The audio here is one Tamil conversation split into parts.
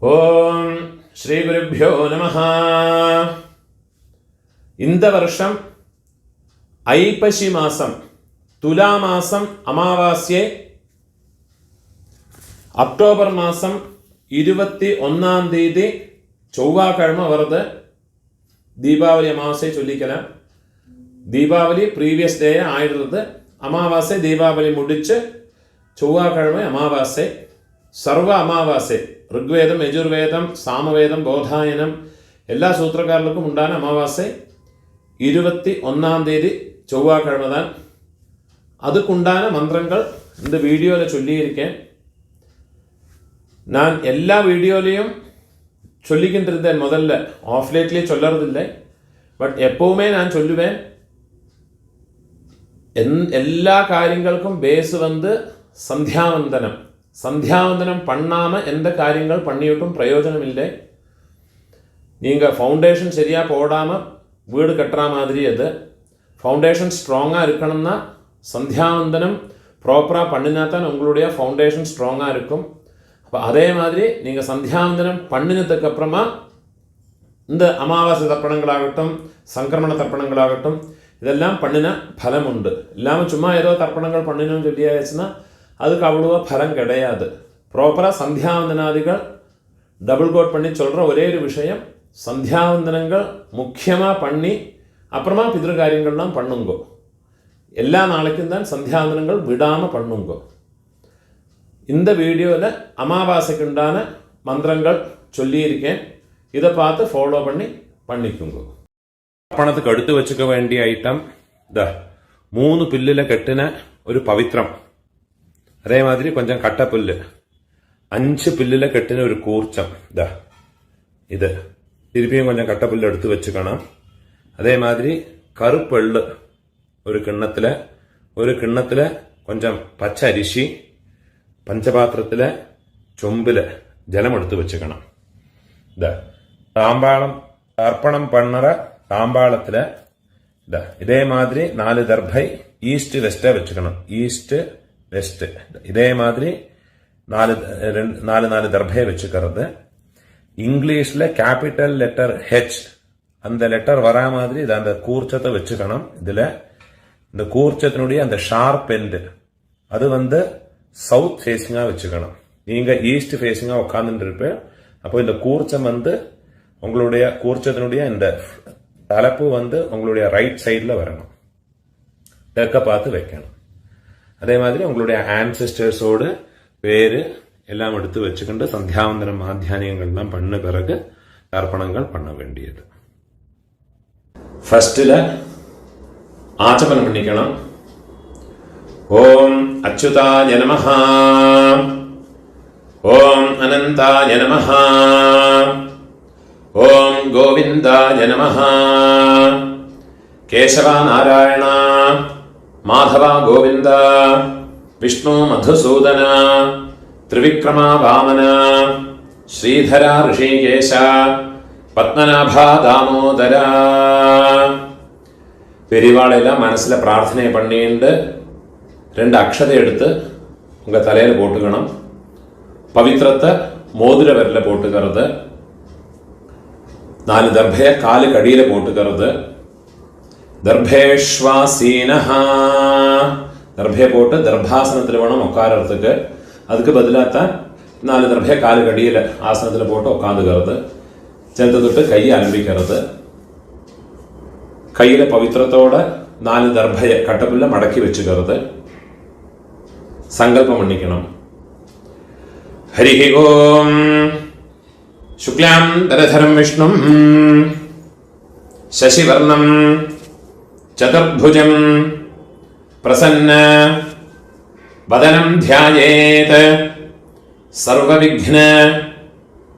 ஓம் ஸ்ரீ குருப்யோ நமஹ. இந்த வருஷம் ஐப்பசி மாதம் துலா மாதம் அமாவாஸ்யை அக்டோபர் மாதம் 21ஆம் தேதி செவ்வாய்க்கிழமை வருது. தீபாவளி அமாவாசை சொல்லிக்கலாம். தீபாவளி ப்ரீவியஸ் டே ஆயிடுறது. அமாவாசை தீபாவளி முடிச்சு செவ்வாய்க்கிழமை அமாவாசை. சர்வ அமாவாசை ഋഗ്വേദം യജുർവേദം സാമവേദം ബോധായനം എല്ലാ സൂത്രക്കാർക്കും ഉണ്ടാன அமாவாசை 21ஆம் தேதி செவ்வாய்க்கிழமை தான். அதுக்குண்டான மந்திரங்கள் இந்த வீடியோவில் சொல்லியிருக்கேன். நான் எல்லா வீடியோலையும் சொல்லிக்கிட்டு இருந்தேன். முதல்ல ஆஃப்லேட்லேயே சொல்லறதில்லை. பட் எப்போவுமே நான் சொல்லுவேன், எல்லா காரியங்களுக்கும் பேஸ் சந்தியாவந்தனம். சந்தியாவந்தனம் பண்ணாமல் எந்த காரியங்கள் பண்ணிவிட்டும் பிரயோஜனம் இல்லை. நீங்கள் ஃபவுண்டேஷன் சரியாக போடாமல் வீடு கட்டுற மாதிரி அது. ஃபவுண்டேஷன் ஸ்ட்ராங்காக இருக்கணும்னா சந்தியாவந்தனம் ப்ராப்பராக பண்ணினா தான் உங்களுடைய ஃபவுண்டேஷன் ஸ்ட்ராங்காக இருக்கும். அப்போ அதே மாதிரி நீங்கள் சந்தியாவந்தனம் பண்ணினதுக்கப்புறமா இந்த அமாவாசை தர்ப்பணங்களாகட்டும் சங்கிரமண தர்ப்பணங்களாகட்டும் இதெல்லாம் பண்ணினா பலம் உண்டு. இல்லாமல் சும்மா ஏதோ தர்ப்பணங்கள் பண்ணினோன்னு சொல்லியாச்சுன்னா அதுக்கு அவ்வளோவா பலம் கிடையாது. ப்ராப்பராக சந்தியாவந்தனாதிகள் டபுள் கோட் பண்ணி சொல்கிற ஒரே ஒரு விஷயம், சந்தியாவந்தனங்கள் முக்கியமாக பண்ணி அப்புறமா பிதிருக்காரியங்கள்லாம் பண்ணுங்கோ. எல்லா நாளைக்கும் தான் சந்தியாவந்தனங்கள் விடாமல் பண்ணுங்கோ. இந்த வீடியோவில் அமாவாசைக்கு உண்டான மந்திரங்கள் சொல்லியிருக்கேன். இதை பார்த்து ஃபாலோ பண்ணிக்குங்கோ. பணத்துக்கு எடுத்து வச்சுக்க வேண்டிய ஐட்டம் 3 பில்லில் கட்டின ஒரு பவித்திரம், அதே மாதிரி கொஞ்சம் கட்டப்புல்லு, 5 பில்லில் கட்டின ஒரு கூர்ச்சம். இது திருப்பியும் கொஞ்சம் கட்டப்புல்லு எடுத்து வச்சுக்கணும். அதே மாதிரி கருப்பெள்ளு ஒரு கிண்ணத்தில் கொஞ்சம் பச்சை அரிசி, பஞ்சபாத்திரத்தில் சொம்பில் ஜலம் எடுத்து வச்சுக்கணும். தாம்பாளம் அர்ப்பணம் பண்ணுற தாம்பாளத்தில் இதே மாதிரி 4 தர்பை ஈஸ்ட் வெஸ்டா வச்சுக்கணும். ஈஸ்ட் வெஸ்ட் இதே மாதிரி 4 தர்பை வச்சுக்கிறது. இங்கிலீஷ்ல கேபிட்டல் லெட்டர் ஹெச் அந்த லெட்டர் வரா மாதிரி அந்த கூர்ச்சத்தை வச்சுக்கணும். இதுல இந்த கூர்ச்சத்தினுடைய அந்த ஷார்ப் எண்ட் அது சவுத் ஃபேஸிங்கா வச்சுக்கணும். நீங்க ஈஸ்ட் ஃபேஸிங்கா உட்கார்ந்துட்டு இருப்பேன். அப்போ இந்த கூர்ச்சம் உங்களுடைய கூர்ச்சத்தினுடைய இந்த தலைப்பு உங்களுடைய ரைட் சைட்ல வரணும். தெற்க பார்த்து வைக்கணும். அதே மாதிரி உங்களுடைய ஆன்செஸ்டர்ஸோட பேரு எல்லாம் எடுத்து வச்சுக்கிட்டு சந்தியாவந்தனம் ஆத்தியானியங்கள்லாம் பண்ண பிறகு தர்ப்பணங்கள் பண்ண வேண்டியது. ஃபர்ஸ்ட்ல ஆச்சமனம் பண்ணிக்கணும். ஓம் அச்சுதாய நமஹ, ஓம் அனந்தாய நமஹ, ஓம் கோவிந்தாய நமஹ, கேசவ நாராயண மாதவ கோவிந்த, விஷ்ணு மதுசூதன, திரிவிக்ரம வாமன, ஸ்ரீதர ரிஷிகேஷ, பத்மநாப தாமோதர. பெரியவாளெல்லாம் மனசில் பிரார்த்தனை பண்ணிட்டு 2 அக்ஷதை எடுத்து உங்கள் தலையில் போட்டுக்கணும். பவித்திரத்தை மோதிர விரல போட்டுக்கிறது. 4 தர்பையை காலுக்கு அடியில் போட்டுக்கிறது. தர்பேஷ்வாசீனஹா தர்பையை போட்டு தர்பாசனத்தில் வேணும் உட்காரத்துக்கு. அதுக்கு பதிலாகத்தான் 4 தர்பையை காலுக்கு அடியில் ஆசனத்தில் போட்டு உட்காந்துக்கிறது. சேர்த்து தொட்டு கையை அலம்பிக்கிறது. கையில் பவித்திரத்தோட 4 தர்பையை கட்டப்புள்ள மடக்கி வச்சுக்கிறது. சங்கல்பம் பண்ணிக்கணும். ஹரி ஓம் சுக்லாம் தரதரம் விஷ்ணும் சசிவர்ணம் சதுர்புஜம் பிரசன்ன வதனம் த்யாயேத் சர்வவிக்ன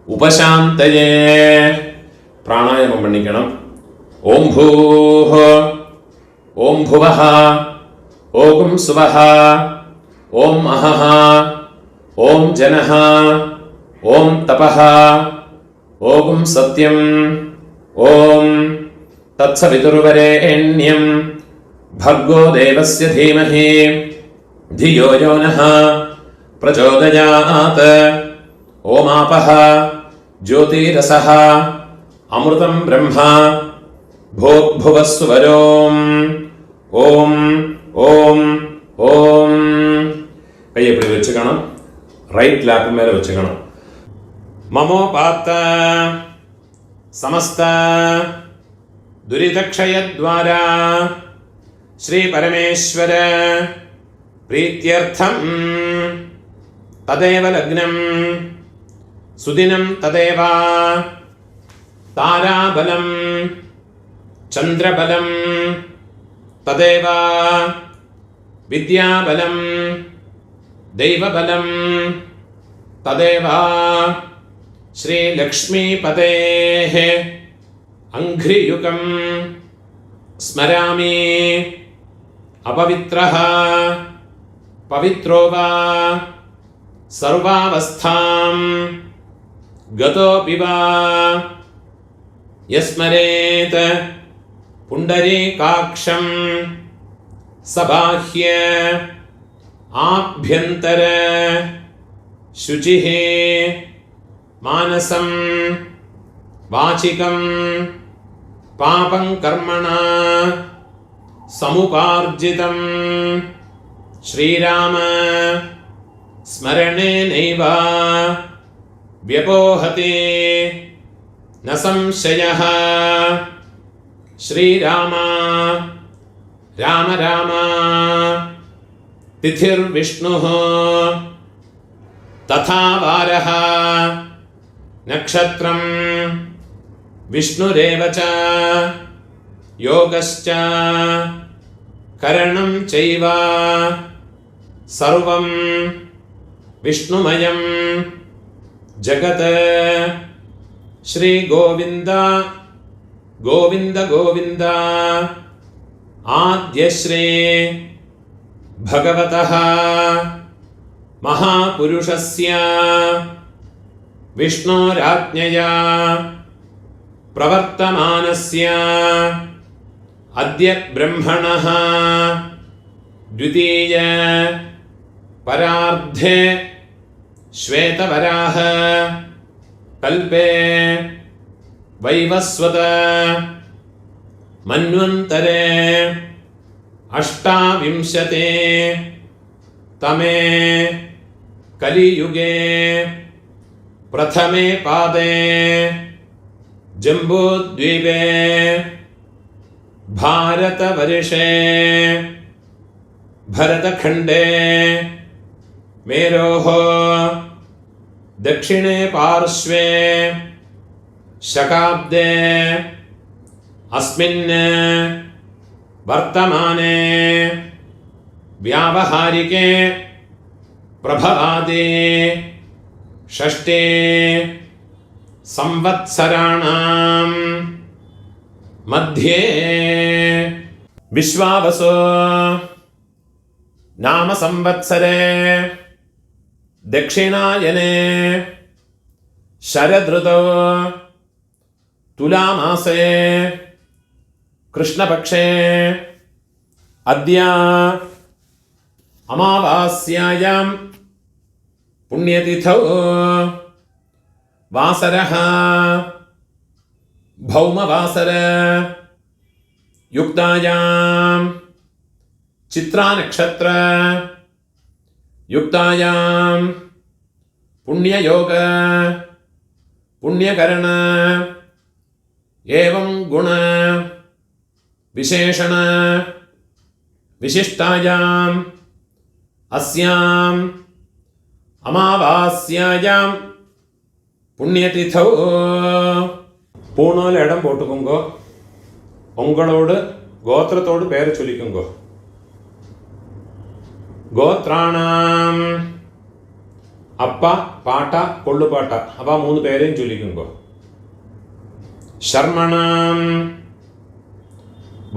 உபசாந்தயே. பிராணாயாமம் பண்ணிக்கணும். ஓம் பூஹ, ஓம் புவஹ, ஓம் சுவஹ, ஓம் அஹஹ, ஓம் ஜனஹ, ஓம் தபஹ, ஓம் சத்யம், ஓம் தத்சவிதுர்வரேண்யம் भर्गो देवस्य धीमहि धियो यो नः प्रचोदयात्। ओमापः ज्योतिरसः अमृतं ब्रह्म भोग्भुवस्वरोम् ओम ओम ओम கையை இப்படி வச்சுக்கணும். ரைட் லேப் மேலே வச்சுக்கணும். மமோபாத்த समस्त दुरितक्षयद्वारा श्री परमेश्वर प्रीत्यर्थं तदेव लग्नं सुदिनं तदेव ताराबलं चन्द्रबलं तदेव विद्याबलं दैवबलं तदेव श्रीलक्ष्मीपतेः अंघ्रियुगं स्मरामि अपवित्रः पवित्रो वा सर्वावस्थां गतोऽपि वा यस्मरेत् पुण्डरीकाक्षं सबाह्य आभ्यन्तर शुचिः मानसं वाचिकं पापं कर्मणा समुपार्जितं श्रीराम स्मरणेनैव व्यपोहते न संशयः श्रीराम राम राम तिथिर्विष्णुः तथा वारः नक्षत्रं विष्णुरेव च योगश्च करणं चैव सर्वं विष्णुमयं जगत् श्री गोविंद गोविंद गोविंद आद्यश्री भगवतः महापुरुषस्य विष्णोराज्ञया प्रवर्तमानस्य अद्य ब्रह्मणः द्वितीय परार्धे श्वेतवराह कल्पे वैवस्वत मन्वन्तरे अष्टाविंशते तमे कलियुगे प्रथमे पादे जम्बूद्वीपे भारतवर्षे भरतखण्डे मेरोः दक्षिणे पार्श्वे शकाब्दे अस्मिन् वर्तमाने व्यावहारिके प्रभवादे षष्ठे संवत्सराणां मध्ये विश्वावसु नाम संवत्सरे दक्षिणायने शरदृतौ तुलामासे कृष्णपक्षे अद्य अमावास्यायां पुण्यतिथौ वासरः भौमवासर युक्तायां चित्रानक्षत्र युक्तायां पुण्ययोग पुण्यकरण एवं गुण विशेषण विशिष्टायाम् अस्याम् अमावास्यायां पुण्यतिथौ पूणोल इடம் போட்டுக்கோங்க உங்களோட கோத்திரத்தோடு பேரை சொல்லிக்கோங்க கோத்ராணாம் அப்பா பாட்டா கொள்ளு பாட்டா அவ மூணு பேரையும் சொல்லிக்கோங்க शर्मणां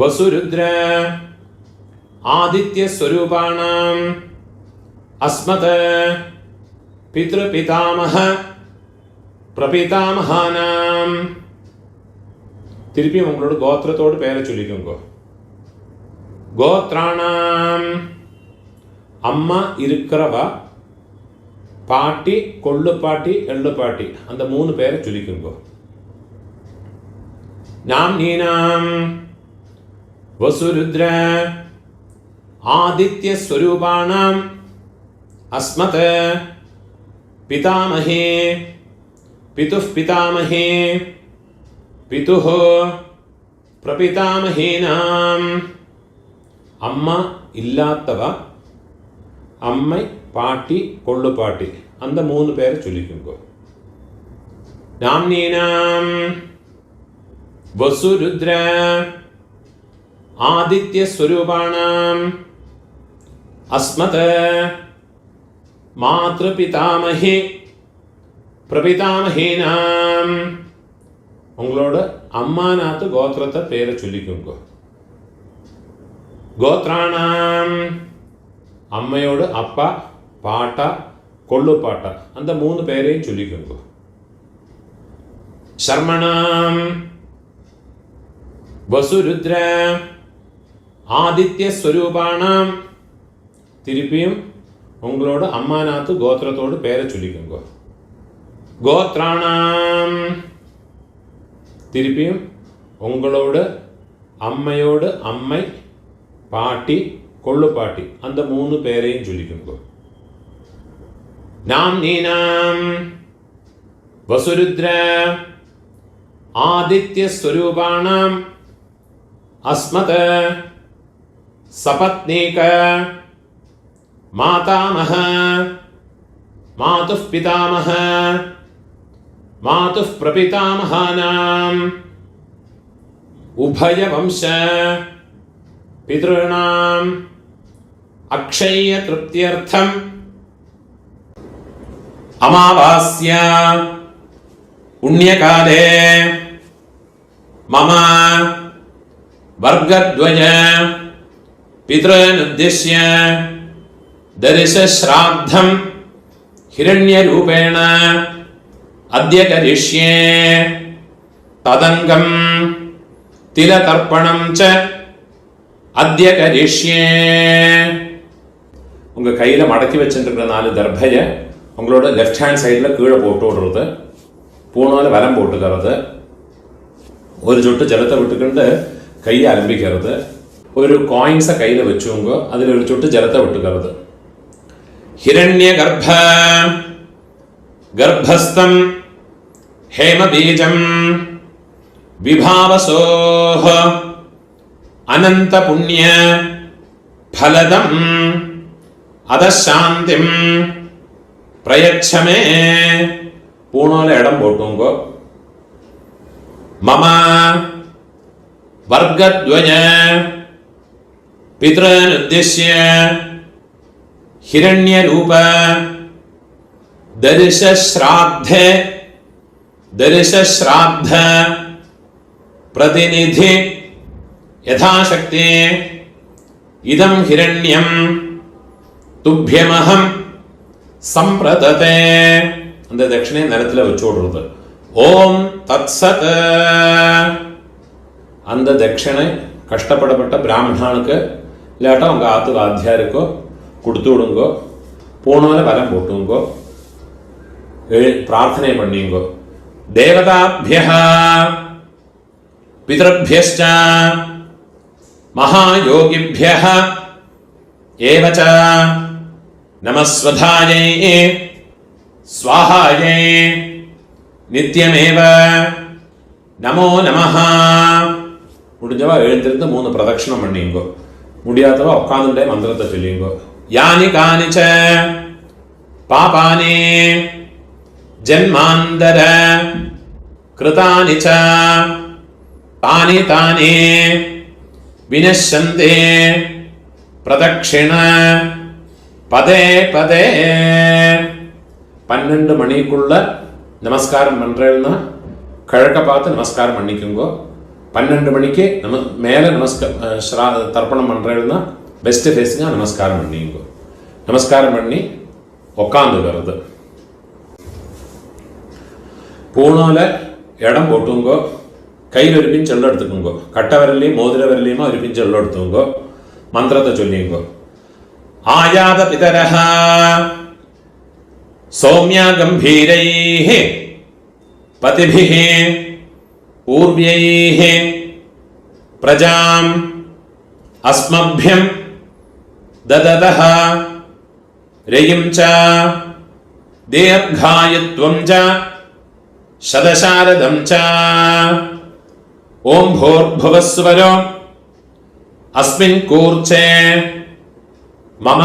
वसुरुद्र आदित्य स्वरूपाणां अस्मत् पितृपितामह प्रपितामहानां திருப்பி உங்களோட கோத்திரத்தோடு பேரை சொல்லிக்கோங்க கோத்ராணாம் அம்மா இருக்கிறவா பாட்டி, கொள்ளுப்பாட்டி, எள்ளுப்பாட்டி அந்த 3 பேரை சொல்லிக்குங்கோ. நாம் நீனாம் வசுருத்ர ஆதித்ய ஸ்வரூபாணாம் அஸ்மத் பிதாமஹே பிதுः பிதாமஹே பிதுः பிரபிதாமஹேனாம். அம்மா இல்லாதவ, அம்மை, பாட்டி, கொள்ளுப்பாட்டி அந்த 3 பேரை சொல்லிக்குங்கோ. நாம்னீனாம் வசுருத்ர ஆதித்ய ஸ்வரூபாணாம் அஸ்மத் மாத்ருபிதாமஹே பிரபிதாமஹேனாம். உங்களோட அம்மாநாத்து கோத்திரத்தை பேரை சொல்லிக்குங்கோ. கோத்ராணாம் அம்மையோடு அப்பா, பாட்டா, கொள்ளுப்பாட்டா அந்த 3 பேரையும் சொல்லிக்குங்கோ. சர்மணாம் வசுருத்ர ஆதித்ய ஸ்வரூபாணாம் திருப்பியும் உங்களோட அம்மாநாத்து கோத்திரத்தோடு பேரை சொல்லிக்குங்கோ. கோத்ராணாம் திருப்பியும் உங்களோட அம்மையோடு அம்மை, பாட்டி, கொள்ளுப்பாட்டி அந்த 3 பேரையும் சொல்லிக்குங்கோ. நாம் நீனாம் வசுருத்ர ஆதித்ய ஸ்வரூபாணாம் அஸ்மத் சபத்னீக மாதாமஹ மாதுः பிதாமஹ மாதுः பிரபிதாமஹானாம் உபயவம்ச பித்ருணாம் அக்ஷய திருப்தியர்த்தம் அமாவாஸ்யா புண்ணியகாலே மம வர்கத்வய பித்ருனுத்திஷ்ய தரிசஸ்ராத்தம் ஹிரண்யரூபேண அத்ய கரிஷ்யே ததங்கம் திலதர்ப்பணம் ச அத்ய கரிஷ்யே. உங்கள் கையில் மடக்கி வச்சுருக்கிற 4 தர்பையை உங்களோட லெஃப்ட் ஹேண்ட் சைடில் கீழே போட்டு விடுறது, பூணால் வலம் போட்டுக்கிறது, ஒரு சொட்டு ஜலத்தை விட்டுக்கிட்டு கையை ஆரம்பிக்கிறது, ஒரு காயின்ஸை கையில் வச்சுங்க, அதில் ஒரு சொட்டு ஜலத்தை விட்டுக்கிறது. ஹிரண்ய கர்ப்ப கர்ப்பஸ்தம் ஹேமபீஜம் விபாவசோஹ அனந்த புண்ணிய ஃபலதம் அதசாந்திம் பிரயச்சமே. பூணால இடம் போட்டுங்கோ. மம வர்கத்வய பித்ருனுத்திஷ்ய ஹிரண்யரூப தரிசஸ்ராத்த பிரதிநிதி யதாசக்தி இதம் ஹிரண்யம் துப்யமஹம் சம்பிரததே. அந்த தட்சிணையை நிலத்தில் வச்சு விடுறது. ஓம் தத்சத். அந்த தட்சிணை கஷ்டப்படப்பட்ட பிராமணனுக்கு இல்லாட்டா உங்கள் ஆத்து வாத்தியாருக்கோ கொடுத்து விடுங்கோ. பூணால வரம் போட்டுங்கோ, பிரார்த்தனை பண்ணிங்கோ. தேவதாபியः பிதృभ्यश्च மகாயோகிभ्यः ஏவ ச நமஸ்வதாயை ஸ்வாஹாயை நித்யமேவ நமோ நமஹ. முடிஞ்சவா எழுந்திருந்து 3 பிரதட்சணம் பண்ணிங்கோ. முடியாதவா உட்காந்துட்டே மந்திரத்தை சொல்லிங்கோ. யானி கானிச்ச பாபானி ஜன்மாந்தர கிருதானி ச தானி தானி வினஷ்யந்தே பிரதட்சிண பதே பதே. 12 மணிக்குள்ள நமஸ்காரம் பண்ணுறேன்னா கிழக்க பார்த்து நமஸ்காரம் பண்ணிக்கோங்கோ. 12 மணிக்கு மேலே தர்ப்பணம் பண்ணுறேன்னா பெஸ்ட் ஃபேஸிங்காக நமஸ்காரம் பண்ணிங்கோ. நமஸ்காரம் பண்ணி உக்காந்துக்கிறது. பூணால இடம் போட்டுங்கோ. கையில் ஒரு பிஞ்சு எல்லாம் எடுத்துக்கோங்கோ. கட்டை விரலையும் மோதிர விரலையுமா ஒரு பிஞ்சு எல்லாம் எடுத்துக்கோங்கோ. மந்திரத்தை சொல்லிங்கோ. ஆயாத பிதரஹ सौम्या गंभीरैः पतिभिः पूर्व्यैः प्रजाम् अस्मभ्यं ददतः रयिं च दीर्घायुत्वं च शतशारदं च ओम भूर्भुवस्सुवरो अस्मिन् कूर्चे मम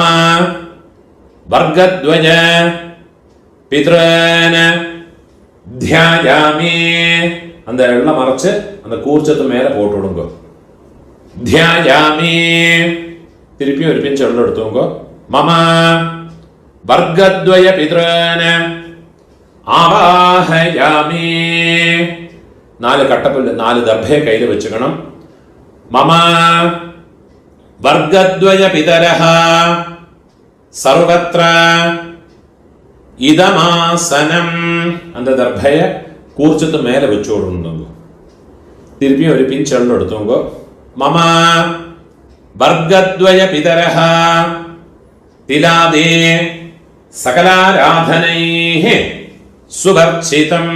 वर्गद्वय पितॄन् ध्यायामि அந்த எல்லாம் மறைச்சு அந்த கூர்ச்சத்து மேல போட்டு விடுங்க. ध्यायामि திருப்பி ஒரு பிஞ்ச் எல்லாம் எடுத்துங்க. मम वर्गद्वय पितॄन् आवाहयामि. 4 കട്ടപ്പുല്ല് 4 ദർഭയെ കയ്യിൽ വെച്ചുക്കണം. मम वर्गद्वय पितरः सर्वत्र इदमासनं. அந்த ദർഭയെ കൂർച്ചത്ത് മേലെ വെച്ചു കൊടുക്കുന്നുണ്ട്. തിരുപ്പി ഒരു പിഞ്ച് എള്ളം എടുത്തുങ്കോ. മമ വർഗദ്വയ പിതരഃ തിലാദേ സകലാരാധനൈഃ സുവർച്ചിതം.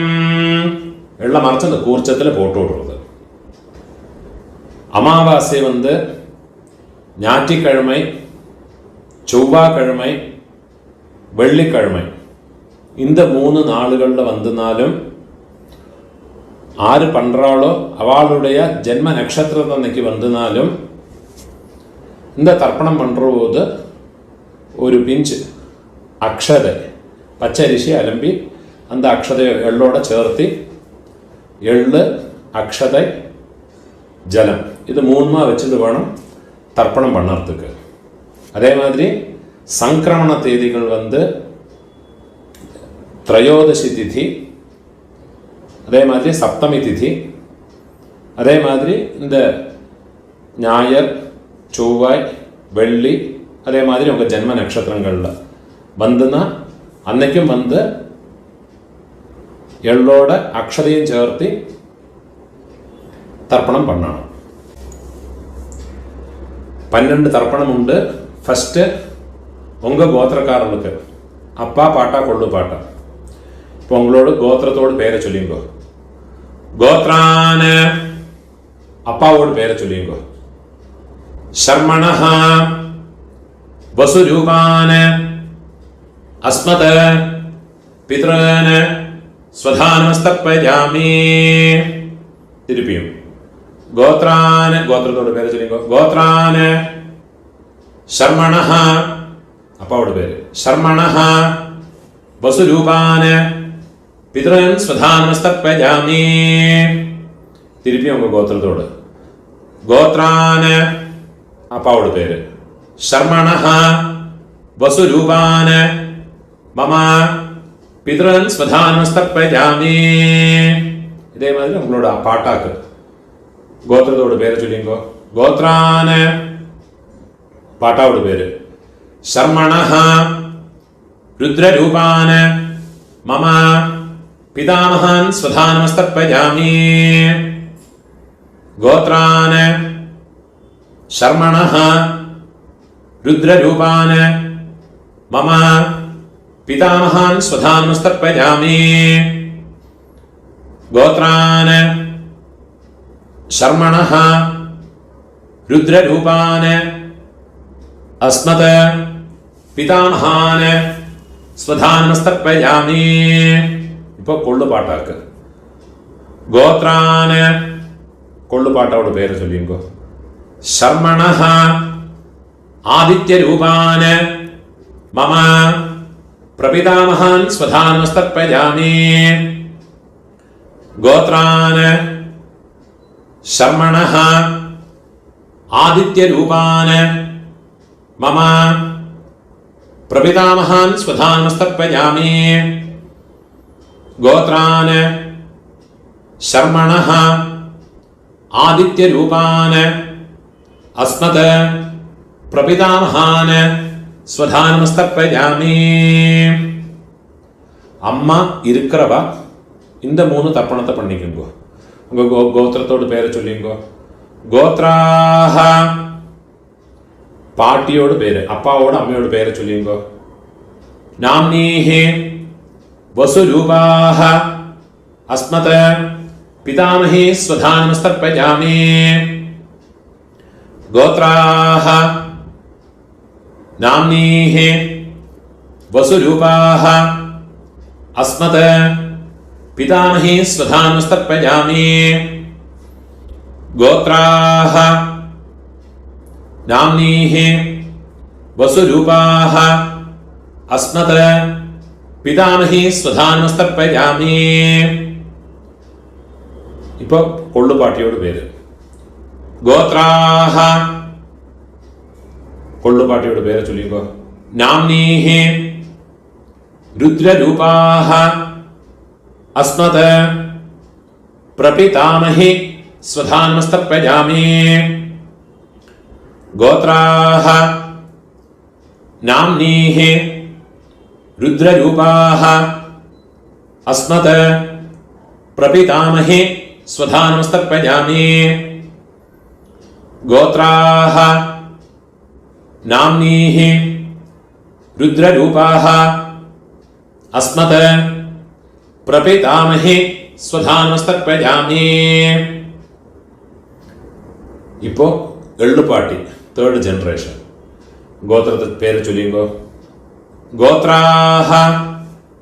എള്ള മറിച്ച് அந்த கூர்ச்சத்தில் போட்டு விடுறது. அமாவாசை ஞாயிற்றுக்கிழமை, செவ்வாய்க்கிழமை, வெள்ளிக்கிழமை இந்த 3 நாளுகளில் வந்தனாலும் ஆறு பண்றாளோ அவளுடைய ஜென்ம நட்சத்திரம் அன்னைக்கு வந்தனாலும் இந்த தர்ப்பணம் பண்ணுற போது ஒரு பிஞ்சு அக்ஷதை பச்சரிசி அலம்பி அந்த அக்ஷதை எள்ளோட சேர்த்து எள்ளு அக்ஷதை ஜலம் இது 3 வச்சுட்டு வேணும் தர்ப்பணம் பண்ணுறதுக்கு. அதே மாதிரி சங்கிரமண தேதிகள் திரையோதசி திதி, அதே மாதிரி சப்தமி திதி, அதே மாதிரி இந்த ஞாயிறு, செவ்வாய், வெள்ளி, அதே மாதிரி உங்கள் ஜென்ம நட்சத்திரங்களில் வந்துன்னா அன்னைக்கும் எள்ளோட அக்ஷதையும் சேர்த்து தர்ப்பணம் பண்ணணும். 12 தர்ப்பணம் உண்டு. ஃபஸ்ட்டு உங்கள் கோத்திரக்காரர்களுக்கு அப்பா பாட்டா கொள்ளு பாட்டா. இப்போ உங்களோட கோத்திரத்தோடு பேரை சொல்லிங்கோ. கோத்ரான அப்பாவோடு பேரை சொல்லிங்கோ. சர்மணஹ வசுரூபான அஸ்மத பித்ருன் ஸ்வதானமஸ்தர்ப்பயாமி. திருப்பியும் கோத்ரான கோத்திரத்தோடு பேரை சொல்லிங்கோ. கோத்ரான சர்மணஹ அப்பாவோட பேரு. சர்மணஹ வசுரூபான பித்ருன் ஸ்வதானமஸ்தர்ப்பயாமி. திருப்பி உங்க கோத்திரத்தோடு. கோத்ரான அப்பாவோட பேரு. சர்மணஹ வசுரூபான மம பித்ருன் ஸ்வதானமஸ்தர்ப்பயாமி. இதே மாதிரி உங்களோட பாட்டாக்கு கோத்திரத்தோட பேரை சொல்லிங்கோ. கோத்ரான பாட்டாவோட பேரு. சர்மணஹ ருத்ரரூபான மம பிதாமகான் ஸ்வதானமஸ்தர்ப்பயாமி. கோத்ரான சர்மணஹ ருத்ரரூபான மம பிதாமகான் ஸ்வதானமஸ்தர்ப்பயாமி. கோத்ரான சர்மணஹ ருத்ரரூபான அஸ்மத பிதாமகான் ஸ்வதானமஸ்தர்ப்பயாமி. இப்போ கொள்ளு பாட்டாக்கு. கோத்ரான கொள்ளு பாட்டாவோட பேரை சொல்லிங்கோ. சர்மணஹ ஆதித்யரூபான மம பிரபிதாமகான் ஸ்வதானமஸ்தர்ப்பயாமி. கோத்ரான சர்மணஹ ஆதித்யரூபான மம பிரபிதாமகான் ஸ்வதானமஸ்தர்ப்பயாமி. கோத்ரான சர்மணஹ ஆதித்யரூபான அஸ்மத பிரபிதாமகான் ஸ்வதானமஸ்தர்ப்பயாமி. அம்மா இருக்கிறவா இந்த 3 தர்ப்பணத்தை பண்ணிக்கோங்க. உங்க கோத்திரத்தோட பேரை சொல்லிங்கோ. கோத்ராஹ பாட்டியோட பேரு, அப்பாவோட அம்மையோட பேரை சொல்லிங்கோ. நாம்னீஹி वसुरूपाः अस्मत् पितामही स्वधानमस्तर्पयामि। गोत्राः नाम्नीः वसुरूपाः अस्मत् पितामही स्वधानमस्तर्पयामि। गोत्राः नाम्नीः वसुरूपाः अस्मत् पितामही स्वधानमस्तर्पयामि। ഇപ്പോ കൊള്ളുപാട്ടിയോട് പേര്. ഗോത്രാഹ കൊള്ളുപാട്ടിയോട് പേര് ചൊല്ലിക്കോ. നാംനീഹി രുദ്രരൂപാഹ അസ്മത് പ്രപിതാമഹി സ്വധാനമസ്തർപ്പയാമി. ഗോത്രാഹ നാംനീഹി രുദ്രരൂപാഹ അസ്മത് പ്രപിതാമഹി സ്വധാനമസ്തർപ്പയാമി. ഗോത്രാഹ നാംനീഹി രുദ്രരൂപാഹ അസ്മത് പ്രപിതാമഹി സ്വധാനമസ്തർപ്പയാമി. ഇപ്പോ എള്ളുപാട്ടി തേർഡ് ജനറേഷൻ. ഗോത്രത്തെ പേര് ചൊല്ലിങ്കോ. ഗോത്രാഹ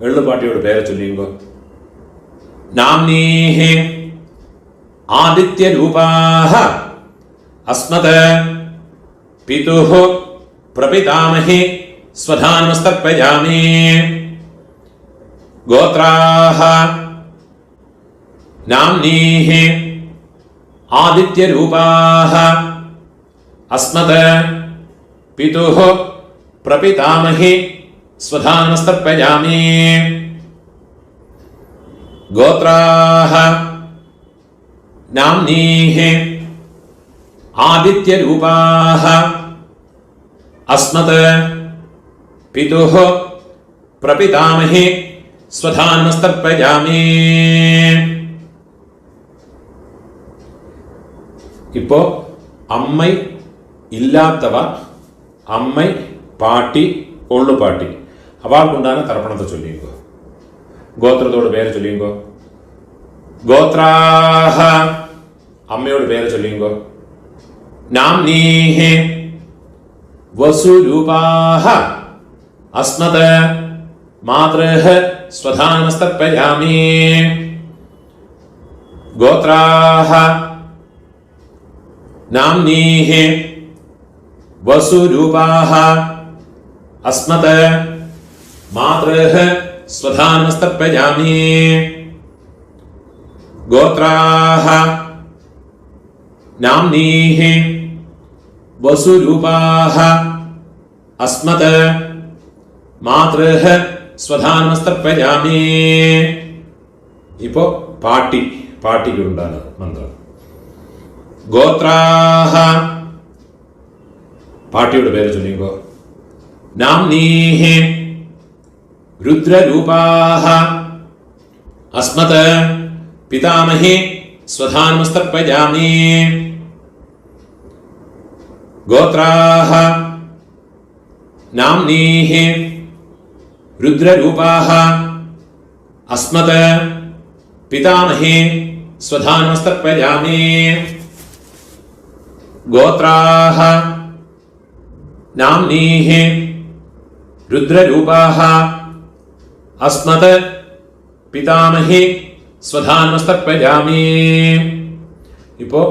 എള്ളുപാട്ടിയോട് പേര് ചൊല്ലിങ്കോ. നാംനീഹി ആദിത്യരൂപാഹ അസ്മത് പിതുഃ പ്രപിതാമഹി സ്വധാനമസ്തർപ്പയാമി. ഗോത്രാഹ നാംനീഹി ആദിത്യരൂപാഹ അസ്മത് പിതുഃ പ്രപിതാമഹി സ്വധാനമസ്തർപ്പയാമി. ഗോത്രാഹ നാംനീഹി ആദിത്യരൂപാഹ അസ്മത് പിതുഃ പ്രപിതാമഹി സ്വധാനമസ്തർപ്പയാമി. ഇപ്പോ അമ്മൈ ഇല്ലാത്തവ അമ്മൈ പാട്ടി കൊള്ളുപാട്ടി അവൾക്കുണ്ടാകുന്ന തർപ്പണത്തെ ചൊല്ലിക്കോ. ഗോത്രത്തോട് പേര് ചൊല്ലിക്കോ. ഗോത്രാഹ അമ്മയോട് പേര് ചൊല്ലിക്കോ. നാംനീഹി വസുരൂപാഹ അസ്മത് മാതൃഃ സ്വധാനമസ്തർപ്പയാമി. ഗോത്രാഹ നാംനീഹി വസുരൂപാഹ അസ്മത് മാതൃഃ സ്വധാനമസ്തർപ്പയാമി. ഗോത്രാഹ നാംനീഹി വസുരൂപാഹ അസ്മത് മാതൃഃ സ്വധാനമസ്തർപ്പയാമി. ഇപ്പോ പാട്ടിക്കുണ്ടാണ് മന്ത്രം. ഗോത്രാഹ പാട്ടിയുടെ പേര് ചൊല്ലിക്കോ. നാംനീഹി രുദ്രരൂപാഹ അസ്മത് പിതാമഹി സ്വധാനമസ്തർപ്പയാമി. ഗോത്രാഹ നാംനീഹി രുദ്രരൂപാഹ അസ്മത് പിതാമഹി സ്വധാനമസ്തർപ്പയാമി. ഗോത്രാഹ നാംനീഹി രുദ്രരൂപാഹ അസ്മത് പിതാമഹി സ്വധാനമസ്തർപ്പയാമി. ഇപ്പോ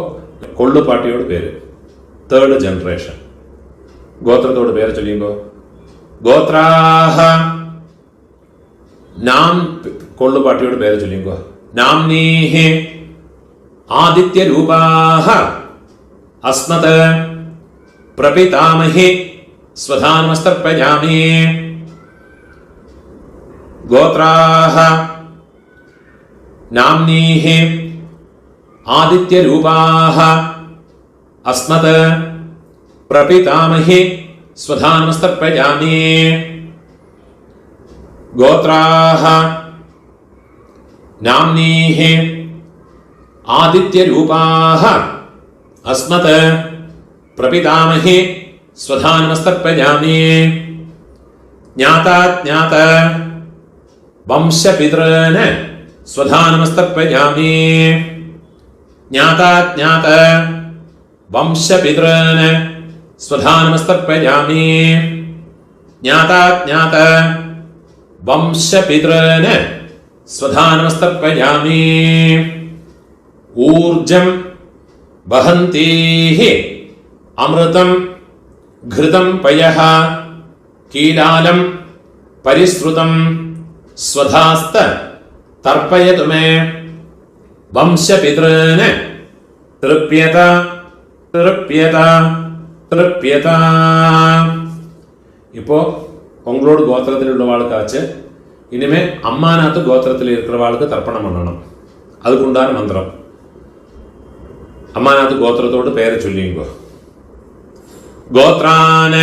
കൊള്ളുപാട്ടിയോട് പേര് തേർഡ് ജനറേഷൻ. ഗോത്രത്തോട് പേര് ചൊല്ലിയുമ്പോ ഗോത്രാഹ നാം കൊള്ളുപാട്ടിയോട് പേര് ചൊല്ലിയുമ്പോ നാംനീഹി ആദിത്യരൂപാഹ അസ്മത് പ്രപിതാമഹി സ്വധാനമസ്തർപ്പയാമി. ഗോത്രാഹ നാംനീഹി ആദിത്യരൂപാഹ അസ്മത് പ്രപിതാമഹി സ്വധാനമസ്തർപ്പയാമി. ഗോത്രാഹ നാംനീഹി ആദിത്യരൂപാഹ അസ്മത് പ്രപിതാമഹി സ്വധാനമസ്തർപ്പയാമി. ജ്ഞാതാജ്ഞാത वंशपितॄन् स्वधा नमस्तर्पयामि ज्ञाताज्ञात वंशपितॄन् स्वधा नमस्तर्पयामि ज्ञाताज्ञात वंशपितॄन् स्वधा नमस्तर्पयामि ऊर्जं वहन्तीः अमृतं घृतं पयः कीलालं परिश्रुतं स्वधास्त तर्पयतु मे वंशपितॄन् तृप्यत तृप्यत तृप्यत இப்போ உங்களோட கோத்திரத்தில் உள்ளவாளுக்காச்சு இனிமே அம்மாநாத்து கோத்திரத்தில் இருக்கிறவாளுக்கு தர்ப்பணம் பண்ணணும். அதுக்குண்டான மந்திரம் அம்மாநாத்து கோத்திரத்தோடு பெயரை சொல்லிங்கோ. கோத்ரான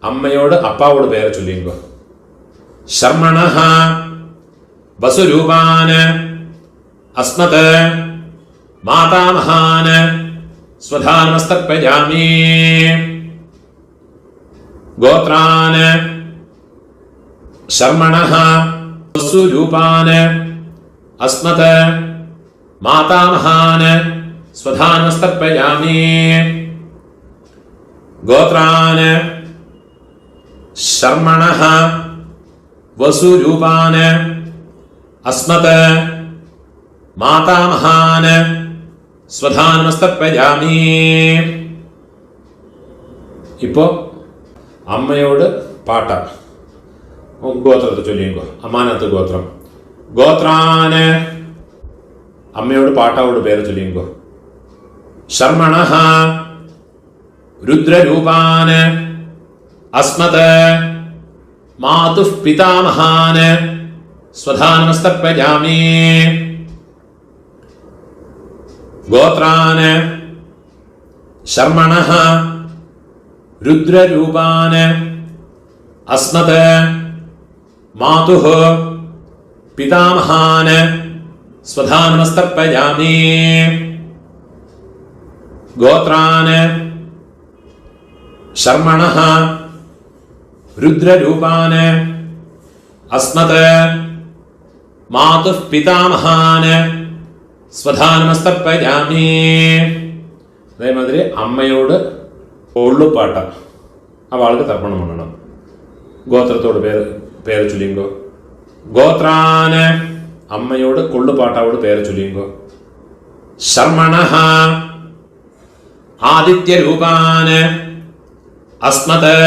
அம்மையோடு அப்பாவோட பெயரை சொல்லிங்கோ. சர்மணஹ வசுரூபான அஸ்மத் மாதாமகான ஸ்வதா நமஸ்தர்ப்பயாமி गोत्रान शर्मणः वसुरूपान अस्मत् मातामहान स्वधा नमस्तर्पयामि गोत्रान शर्मणः वसुरूपान अस्मत् मातामहान स्वधा नमस्तर्पयामि இப்போ അമ്മയോട് പാട്ട ഗോത്രത്തെ ചൊല്ലിക്കോ. അമ്മാനത്ത് ഗോത്രം ഗോത്രാന് അമ്മയോട് പാട്ടാവോട് പേര് ചൊല്ലിക്കോ. ശർമണഃ രുദ്രരൂപാന് അസ്മത് മാതുഃ പിതാമഹാന് സ്വധാ നമസ്തർപ്പയാമി ഗോത്രാന് ശർമണഃ रुद्ररूपान् अस्मत् मातुः पितामहान् स्वधा नमस्तर्पयामि गोत्रान् शर्मणः रुद्ररूपान् अस्मत् मातुः पितामहान् स्वधा नमस्तर्पयामि. അതേമാതിരി അമ്മയോട് കൊള്ളുപാട്ട അവൾക്ക് തർപ്പണം பண்ணണം. ഗോത്രത്തോട് പേര് ചൊല്ലിങ്കോ. ഗോത്രാന് അമ്മയോട് കൊള്ളുപാട്ടാവോട് പേര് ചൊല്ലിങ്കോ. ശർമണഃ ആദിത്യരൂപാന് അസ്മത്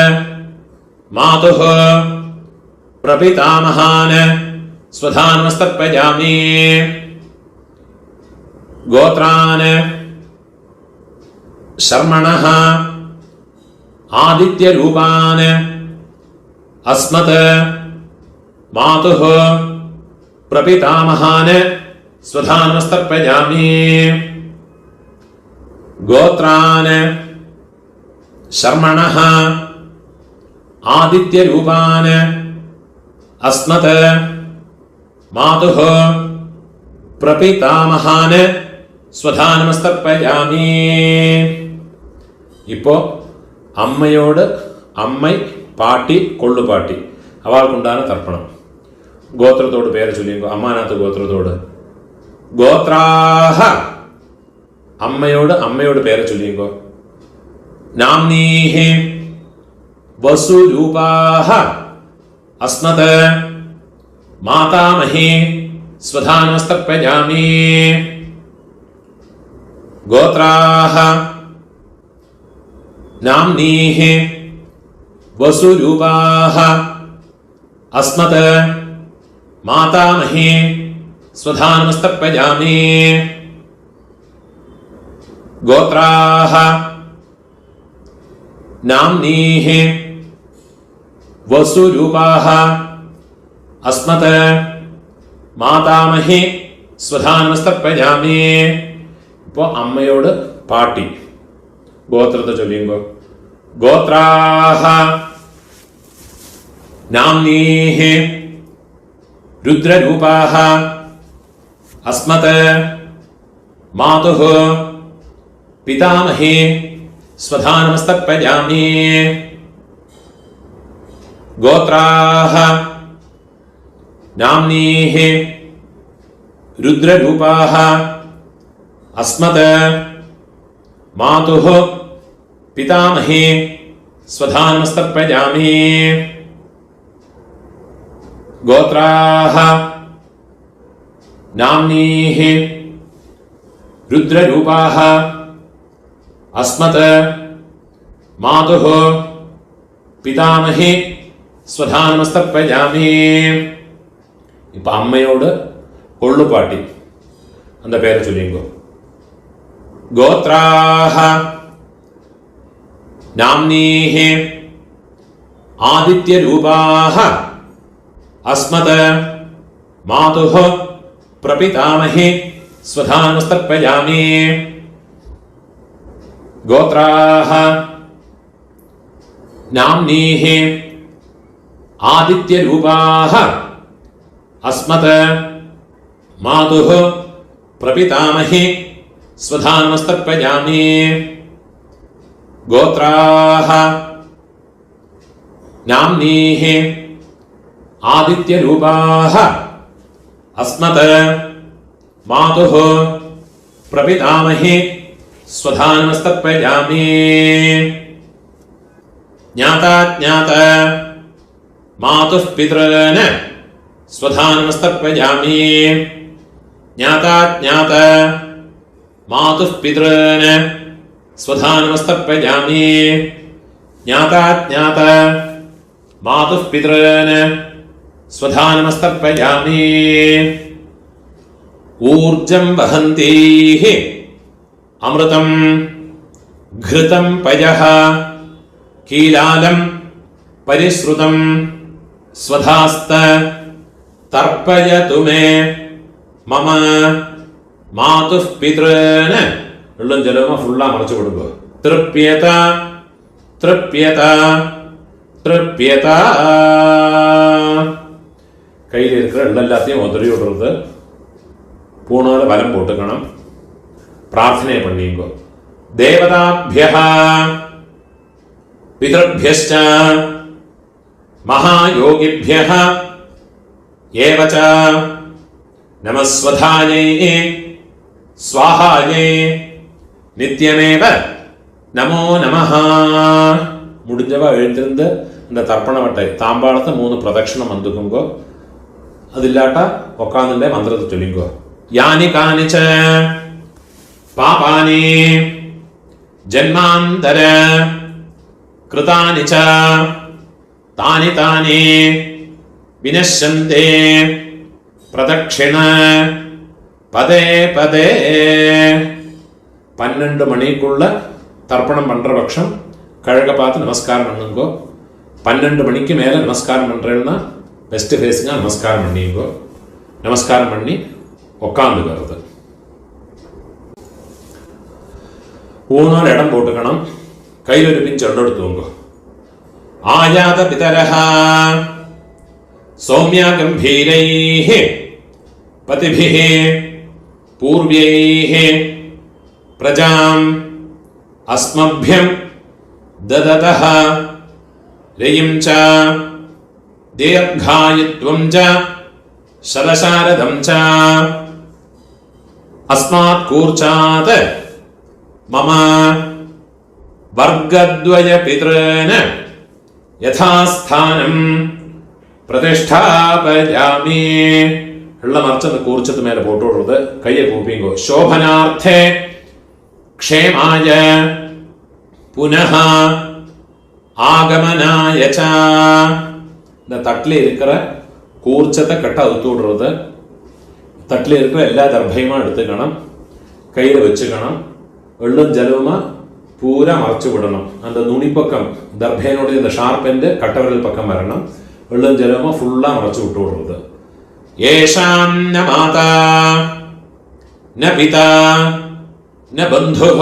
മാതുഃ പ്രപിതാമഹാന് സ്വധാ നമസ്തർപ്പയാമി ഗോത്രാന് ശർമണഃ ആദിത്യരൂപാന് അസ്മത് മാതുഃ പ്രപിതാമഹാന് സ്വധാ നമസ്തർപ്പയാമി ഗോത്രാന് ശർമണഃ ആദിത്യരൂപാന് അസ്മത് മാതുഃ പ്രപിതാമഹാന് സ്വധാ നമസ്തർപ്പയാമി. ഇപ്പോ അമ്മയോട് അമ്മൈ പാട്ടി കൊള്ളുപാട്ടി അവൾക്കുണ്ടാണ് തർപ്പണം. ഗോത്രത്തോട് പേര് ചൊല്ലിങ്കോ. അമ്മാനാത്ത് ഗോത്രത്തോട് ഗോത്രാഹ അമ്മയോട് അമ്മയോട് പേര് ചൊല്ലിങ്കോ. നാംനീഹി വസുരൂപാഹ അസ്മത് മാതാമഹി സ്വധാ നമസ്തർപ്പയാമി ഗോത്രാഹ നാംനീഃ വസുരൂപാഃ അസ്മത് മാതാമഹി സ്വധാ നമസ്തർപ്പയാമി ഗോത്രാഃ നാംനീഃ വസുരൂപാഃ അസ്മത് മാതാമഹി സ്വധാ നമസ്തർപ്പയാമി. ഇപ്പോൾ അമ്മയോട് പാട്ടി ഗോത്രത്തെ ചൊല്ലിയുമ്പോൾ ഗോത്രാഹ നാംനീഃ രുദ്രരൂപാഃ അസ്മത് മാതുഃ പിതാമഹി സ്വധാ നമസ്തർപ്പയാമി ഗോത്രാഹ नाम्नीः रुद्ररूपाः अस्मत् मातुः पितामही स्वधानमस्तर्पयामि। गोत्राः नाम्नीः रुद्ररूपाः अस्मत् मातुः पितामही स्वधानमस्तर्पयामि. இப்போ அம்மையோட கொள்ளுப்பாட்டி அந்த பேரை சொல்லிங்கோ. கோத்ராஹ நாம்னீஹ ஆதித்யரூபாஹ அஸ்மத் மாதுஹ பிரபிதாமஹி ஸ்வதானமஸ்தர்ப்பயாமி. கோத்ராஹ நாம்னீஹ ஆதித்யரூபாஹ अस्मत् मातुः प्रपितामही स्वधानमस्तर्पयामि. गोत्राः नाम्नीः आदित्यरूपाः अस्मत् मातुः प्रपितामही स्वधानमस्तर्पयामि. ज्ञाता ज्ञात मातुः पितॄन् स्वधानमस्तर्पयामि. ज्ञाता ज्ञात मातुः पितॄन् स्वधानमस्तर्पयामि. ज्ञाता ज्ञात मातुः पितॄन् स्वधानमस्तर्पयामि. ऊर्जं वहन्तीः अमृतं घृतं पयः कीलालं परिश्रुतं स्वधास्त तर्पयतु मे मम मातुः पितॄन्. உள்ளம் ஜலமா ஃபுல்லா மறைச்சு கொடுங்க. திருப்யத திருப்யத திருப்யத. கையில் இருக்கிற எல்லாத்தையும் உதறி விடுறது. பூணால வலம் போட்டுக்கணும். பிரார்த்தனை பண்ணிங்க. தேவதாभ्यः पितृभ्यश्च महायोगिभ्यः एव च नमस्वधायै स्वाहायै नित्यमेव नमो नमः. முடிஞ்சவ எழுந்திருந்து இந்த தர்ப்பண வட்டை தாம்பாளத்தை 3 பிரதட்சணம் வந்துக்குங்கோ. அது இல்லாட்டா உட்காந்துட்டே மந்திரத்தை சொல்லிங்கோ. யானி கானிச்ச பாபானி ஜன்மாந்தர கிருதானி ச தானி தானி வினஷ்யந்தே பிரதட்சிண பதே பதே. 12 மணிக்குள்ள தர்ப்பணம் பண்ற பட்சம் கழக பார்த்து நமஸ்காரம் பண்ணுங்கோ. 12 மணிக்கு மேல நமஸ்காரம் பண்றேன்னா பெஸ்ட் ஃபேஸுங்க நமஸ்காரம் பண்ணிங்கோ. நமஸ்காரம் பண்ணி உட்காந்துக்கிறது. ஊனால் இடம் போட்டுக்கணும். கையில் ஒரு பிஞ்சு எடுத்துங்க. ஆயாத பிதரஹ சௌமியா கம்பீரைஹ பதிபிஹ பூர்வைஹ பிரஜாம் அஸ்மभ्यं ददतः रयिं च दीर्घायुत्वं च शरशारदं च अस्मात् कूर्चात् मम वर्गद्वय पितॄन् यथास्थानं प्रतिष्ठापयामि. உள்ள மறைச்சு அந்த கூர்ச்சத்து மேல போட்டு விடுறது. கையை கூப்பிங்கோ. சோபனார்த்தே க்ஷேமாய புனः ஆகமனாய ச. இந்த தட்டில் இருக்கிற கூர்ச்சத்தை கட்ட அவுத்து விடுறது. தட்டில் இருக்கிற எல்லா தர்பையுமா எடுத்துக்கணும். கையில் வச்சுக்கணும். வெள்ளும் ஜலவுமா பூரா மறைச்சு விடணும். அந்த நுனி பக்கம் தர்பையனுடைய இந்த ஷார்ப் எண்டு கட்டவிரல் பக்கம் வரணும். வெள்ளும் ஜலவுமா ஃபுல்லா மறைச்சு விட்டு விடுறது. ஏஷாம் ந மாதா ந பிதா ந பந்துः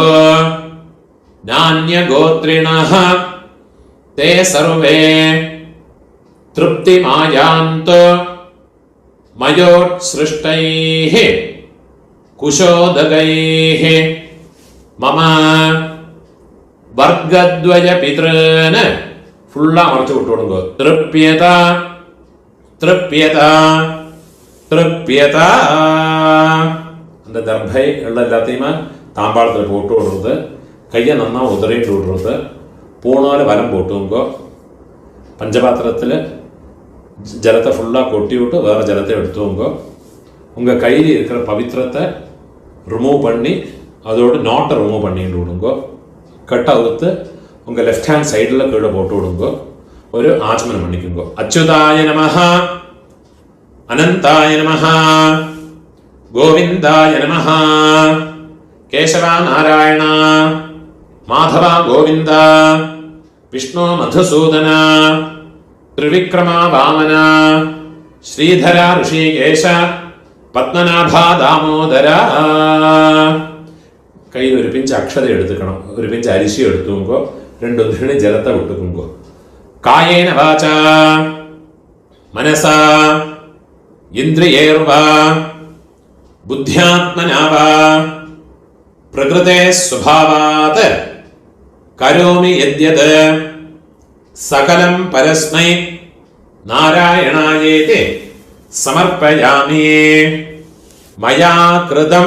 நான்யகோத்ரிணः ते सर्वे तृप्तिमायान्तो मयोत्सृष्टैः कुशोदगैः मम वर्गद्वय पितॄन् फुल्ला मरच्चु विट्टुडुंगो. तृप्यता तृप्यता തൃപ്യത. அந்த தர்பை உள்ள எல்லாத்தையுமே தாம்பாளத்தில் போட்டு விடுறது, கையை நன்னா உதறிட்டு விடுறது, பூணால் வரம் போட்டுங்கோ. பஞ்சபாத்திரத்தில் ஜலத்தை ஃபுல்லாக கொட்டி விட்டு வேறு ஜலத்தை எடுத்துவோங்கோ. உங்கள் கையில் இருக்கிற பவித்திரத்தை ரிமூவ் பண்ணி அதோட நாட்டை ரிமூவ் பண்ணிட்டு விடுங்கோ. கட்டை அவுத்து உங்கள் லெஃப்ட் ஹேண்ட் சைடில் கீழே போட்டு விடுங்கோ. ஒரு ஆச்சமனம் பண்ணிக்குங்கோ. அச்சுதாய நமஹ, அனந்தாய நமஹ, கோவிந்தாய நமஹ, கேசவா நாராயண, மாதவா கோவிந்தா, விஷ்ணு மதுசூதன, ത്രിവിക്രമാ വാമന, ശ്രീധര ഋഷികേശ, പത്മനാഭ ദാമോദര. കയ്യിൽ ഒരു പിഞ്ച് അക്ഷത എടുത്തുക്കണം, ഒരു പിഞ്ച് അരിശി എടുത്തുങ്കോ. 2 ഉദ്രണി ജലത്തെ വിട്ടുക്കുങ്കോ. കായേന വാച മനസ ഇന്ദ്രിയേർവാ ബുദ്ധ്യാത്മനാവാ പ്രകൃതേ സ്വഭാവാത് കരോമി യദ്യത് സകലം പരസ്മൈ നാരായണായേതി സമർപ്പയാമി. മയാ കൃതം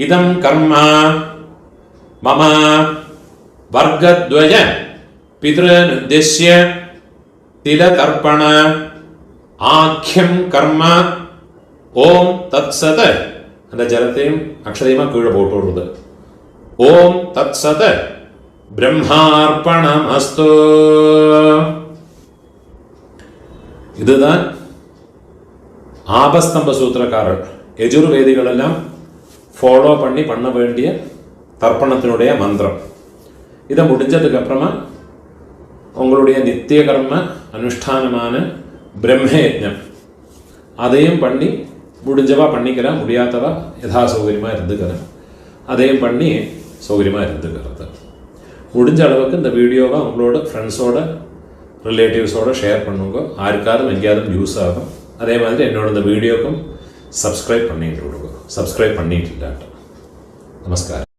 ഇദം കർമ്മ മമ വർഗദ്വയ പിതൃനുദ്ദിശ്യ തിലതർപ്പണ ആഖ്യം കർമ്മ. ഓം തത്സത്. அந்த ஜலத்தையும் அக்ஷதையுமா கீழே போட்டு விடுறது. ஓம் தத்சத் பிரம்மார்ப்பணமஸ்து. இதுதான் ஆபஸ்தம்ப சூத்திரக்காரர் யஜுர்வேதிகளெல்லாம் ஃபாலோ பண்ண வேண்டிய தர்ப்பணத்தினுடைய மந்திரம். இதை முடிஞ்சதுக்கு அப்புறமா உங்களுடைய நித்திய கர்ம அனுஷ்டானமான பிரம்மயஜம் அதையும் பண்ணி முடிஞ்சவா பண்ணிக்கிறேன், முடியாதவா யதா சௌகரியமாக இருந்துக்கிறேன், அதையும் பண்ணி சௌகரியமாக இருந்துக்கிறது. முடிஞ்ச அளவுக்கு இந்த வீடியோவை உங்களோட ஃப்ரெண்ட்ஸோட ரிலேட்டிவ்ஸோட ஷேர் பண்ணுங்க. யாருக்காரும் எங்கேயாவது யூஸ் ஆகும். அதே மாதிரி என்னோட இந்த வீடியோக்கும் சப்ஸ்கிரைப் பண்ணிட்டு விடுங்க. சப்ஸ்கிரைப் பண்ணிட்டு இல்லாட்ட. நமஸ்காரம்.